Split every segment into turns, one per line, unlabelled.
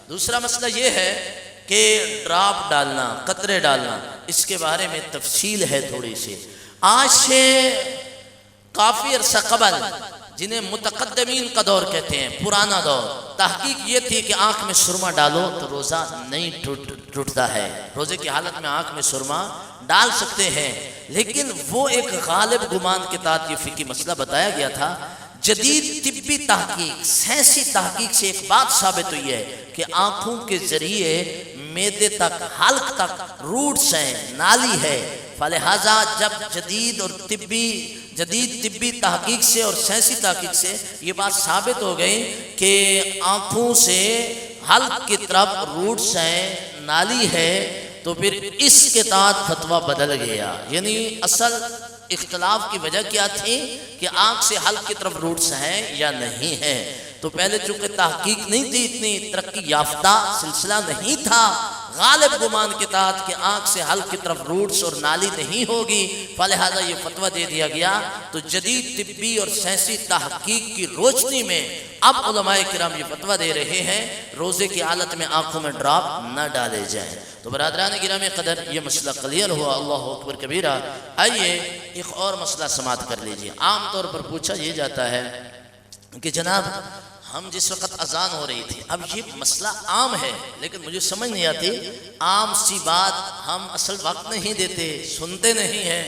دوسرا مسئلہ یہ ہے کہ ڈراپ ڈالنا، قطرے ڈالنا، اس کے بارے میں تفصیل ہے تھوڑی سی۔ آج سے کافی عرصہ قبل، جنہیں متقدمین کا دور کہتے ہیں، پرانا دور، تحقیق یہ تھی کہ آنکھ میں سرما ڈالو تو روزہ نہیں ٹوٹتا ہے، روزے کی حالت میں آنکھ میں سرما ڈال سکتے ہیں، لیکن وہ ایک غالب گمان کے تحت یہ فقہی مسئلہ بتایا گیا تھا۔ جدید طبی تحقیق، سائنسی تحقیق سے ایک بات ثابت ہوئی ہے کہ آنکھوں کے ذریعے معدے تک، حلق تک روٹس ہیں، نالی ہے، فلہذا جب جدید طبی تحقیق سے اور سائنسی تحقیق سے یہ بات ثابت ہو گئی کہ آنکھوں سے حلق کی طرف روٹس ہیں، نالی ہے، تو پھر اس کے تحت فتویٰ بدل گیا۔ یعنی اصل اختلاف کی وجہ کیا تھی کہ آنکھ سے حلق کی طرف روٹس ہیں یا نہیں ہیں۔ تو پہلے چونکہ تحقیق نہیں تھی، اتنی ترقی یافتہ سلسلہ نہیں تھا، غالب گمان کے تحت کہ آنکھ سے حلق کی طرف روٹس اور نالی نہیں ہوگی، فلہذا یہ فتویٰ دے دیا گیا۔ تو جدید طبی اور سائنسی تحقیق کی روشنی میں اب علماء کرام یہ فتویٰ دے رہے ہیں روزے کی حالت میں آنکھوں میں ڈراپ نہ ڈالے جائیں۔ تو برادران گرامی قدر، یہ مسئلہ کلیئر ہوا، اللہ اکبر کبیرہ۔ آئیے ایک اور مسئلہ سماعت کر لیجئے۔ عام طور پر پوچھا یہ جاتا ہے کہ جناب ہم جس وقت اذان ہو رہی تھی، اب یہ مسئلہ عام ہے لیکن مجھے سمجھ نہیں آتی، عام سی بات ہم اصل وقت نہیں دیتے، سنتے نہیں ہیں،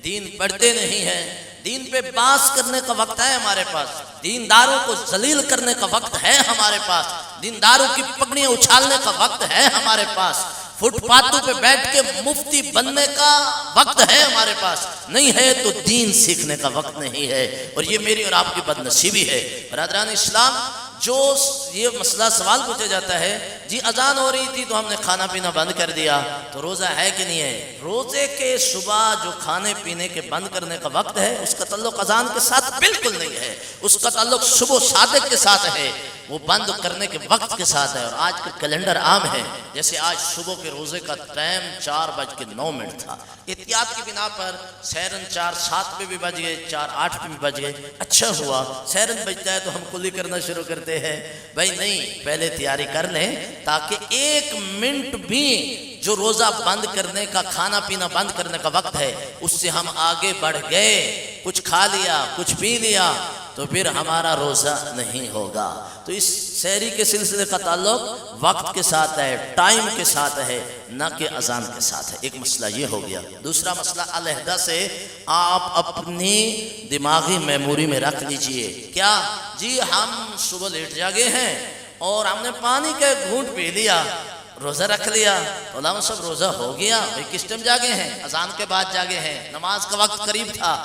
دین پڑھتے نہیں ہیں، دین پہ باس کرنے کا وقت ہے ہمارے پاس، دینداروں کو ذلیل کرنے کا وقت ہے ہمارے پاس، دینداروں کی پگڑیاں اچھالنے کا وقت ہے ہمارے پاس، فٹ پاتھوں پہ بیٹھ کے مفتی بننے کا وقت ہے ہمارے پاس، نہیں ہے تو دین سیکھنے کا وقت نہیں ہے، اور یہ میری اور آپ کی بد نصیبی ہے۔ برادران اسلام، جو یہ مسئلہ سوال پوچھا جاتا ہے، جی اذان ہو رہی تھی تو ہم نے کھانا پینا بند کر دیا، تو روزہ ہے کہ نہیں ہے؟ روزے کے صبح جو کھانے پینے کے بند کرنے کا وقت ہے، اس کا تعلق اذان کے ساتھ بالکل نہیں ہے، اس کا تعلق صبح صادق کے ساتھ ہے، وہ بند کرنے کے وقت کے ساتھ ہے۔ اور آج کا کیلنڈر عام ہے، جیسے آج صبح کے روزے کا ٹائم 4:09 تھا، احتیاط کی بنا پر سیرن 4:07 پہ بھی بج گئے، 4:08 پہ بھی بج گئے، اچھا ہوا سیرن بجتا ہے تو ہم کلی کرنا شروع کرتے ہیں، بھائی نہیں، پہلے تیاری کر لیں تاکہ 1 منٹ بھی جو روزہ بند کرنے کا، کھانا پینا بند کرنے کا وقت ہے، اس سے ہم آگے بڑھ گئے، کچھ کھا لیا، کچھ پی لیا، تو پھر ہمارا روزہ نہیں ہوگا۔ تو اس سحری کے سلسلے کا تعلق وقت کے ساتھ ہے، ٹائم کے ساتھ ہے، نہ کہ اذان کے ساتھ ہے۔ ایک مسئلہ یہ ہو گیا۔ دوسرا مسئلہ علیحدہ سے آپ اپنی دماغی میموری میں رکھ لیجئے، کیا جی ہم صبح لیٹ جاگے ہیں اور ہم نے پانی کا گھونٹ پی لیا، روزہ رکھ لیا، علماء صاحب روزہ ہو گیا، بھئی کس ٹائم جاگے ہیں؟ اذان کے بعد جاگے ہیں، نماز کا وقت قریب تھا،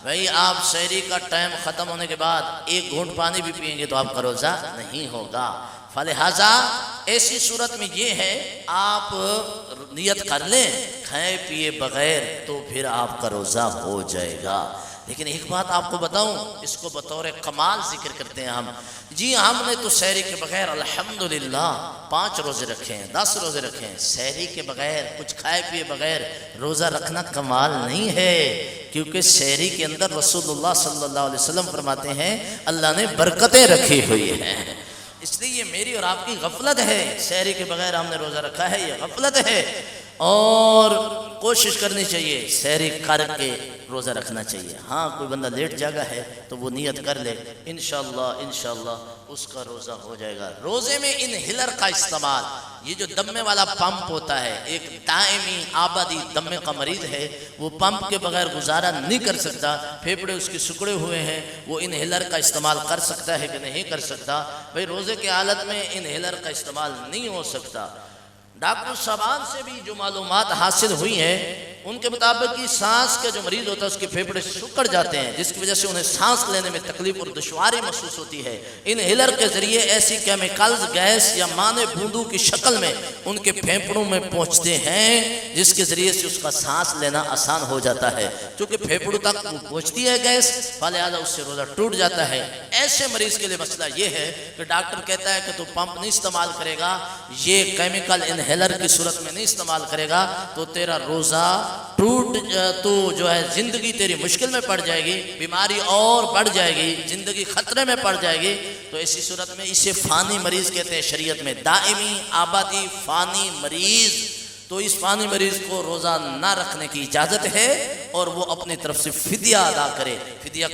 بھئی آپ سحری کا ٹائم ختم ہونے کے بعد 1 گھونٹ پانی بھی پئیں گے تو آپ کا روزہ نہیں ہوگا۔ فلہذا ایسی صورت میں یہ ہے، آپ نیت کر لیں کھائے پیے بغیر، تو پھر آپ کا روزہ ہو جائے گا۔ لیکن ایک بات آپ کو بتاؤں، اس کو بطور کمال ذکر کرتے ہیں ہم، جی ہم نے تو سحری کے بغیر الحمدللہ 5 روزے رکھے ہیں، 10 روزے رکھے ہیں، سحری کے بغیر، کچھ کھائے پیے بغیر روزہ رکھنا کمال نہیں ہے، کیونکہ سحری کے اندر رسول اللہ صلی اللہ علیہ وسلم فرماتے ہیں اللہ نے برکتیں رکھی ہوئی ہیں، اس لیے یہ میری اور آپ کی غفلت ہے، سحری کے بغیر ہم نے روزہ رکھا ہے، یہ غفلت ہے، اور کوشش کرنی چاہیے سحری کر کے روزہ رکھنا چاہیے۔ ہاں کوئی بندہ لیٹ جاگا ہے تو وہ نیت کر لے، انشاءاللہ اس کا روزہ ہو جائے گا۔ روزے میں انہیلر کا استعمال، یہ جو دمے والا پمپ ہوتا ہے، ایک دائمی آبادی دمے کا مریض ہے، وہ پمپ کے بغیر گزارا نہیں کر سکتا، پھیپڑے اس کے سکڑے ہوئے ہیں، وہ انہیلر کا استعمال کر سکتا ہے کہ نہیں کر سکتا؟ بھئی روزے کے حالت میں انہیلر کا استعمال نہیں ہو سکتا۔ ڈاکٹر صاحبان سے بھی جو معلومات حاصل ہوئی ہیں، ان کے مطابق کہ سانس کا جو مریض ہوتا ہے اس کے پھیپڑے سکڑ جاتے ہیں، جس کی وجہ سے انہیں سانس لینے میں تکلیف اور دشواری محسوس ہوتی ہے۔ انہیلر کے ذریعے ایسی کیمیکلز، گیس یا مانے بوندوں کی شکل میں ان کے پھیپڑوں میں پہنچتے ہیں، جس کے ذریعے سے اس کا سانس لینا آسان ہو جاتا ہے۔ چونکہ پھیپڑوں تک وہ پہنچتی ہے گیس، فلہذا اس سے روزہ ٹوٹ جاتا ہے۔ ایسے مریض کے لیے مسئلہ یہ ہے کہ ڈاکٹر کہتا ہے کہ تو پمپ نہیں استعمال کرے گا، یہ کیمیکل انہیلر کی صورت میں نہیں استعمال کرے گا، تو تیرا روزہ تو جو ہے زندگی تیری مشکل میں پڑ جائے گی، بیماری اور بڑھ جائے گی، زندگی خطرے میں پڑ جائے گی، تو ایسی صورت میں اسے فانی مریض کہتے ہیں شریعت میں، دائمی آبادی فانی مریض۔ تو اس فانی مریض کو روزہ نہ رکھنے کی اجازت ہے، اور وہ اپنی طرف سے فدیہ ادا کرے۔ فدیہ